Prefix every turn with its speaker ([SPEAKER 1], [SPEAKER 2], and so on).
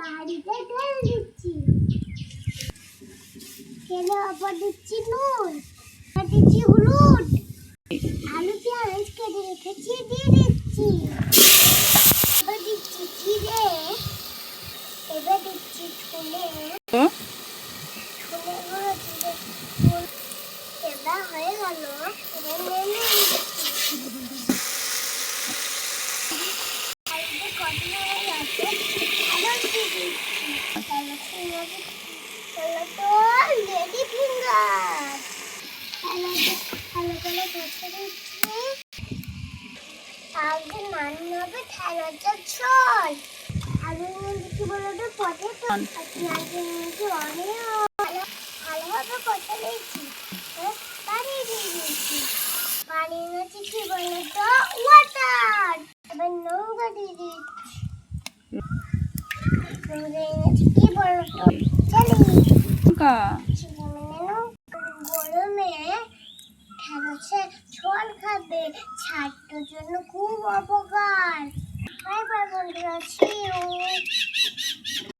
[SPEAKER 1] হাঁড়িতে তেল দিচ্ছি। তেলে আবার দিচ্ছি নুন, দিচ্ছি হলুদ, আলু পেঁয়াজ কেটে রেখেছি দিয়ে দিচ্ছি। এবার দিচ্ছি জিরে, এবার দিচ্ছি ধনে, ধনে গুঁড়ো জিরে এবার হয়ে গেল। এবার নেড়ে দিচ্ছি। পানি কি বলে তো ওয়াটার। এবার নৌকা দিয়ে দিচ্ছি। কি বলো তো গরমে ঢেঁড়সে ঝোল খাবে, স্বাস্থ্যের জন্য খুব উপকার। বাই বাই বন্ধুরা, see you.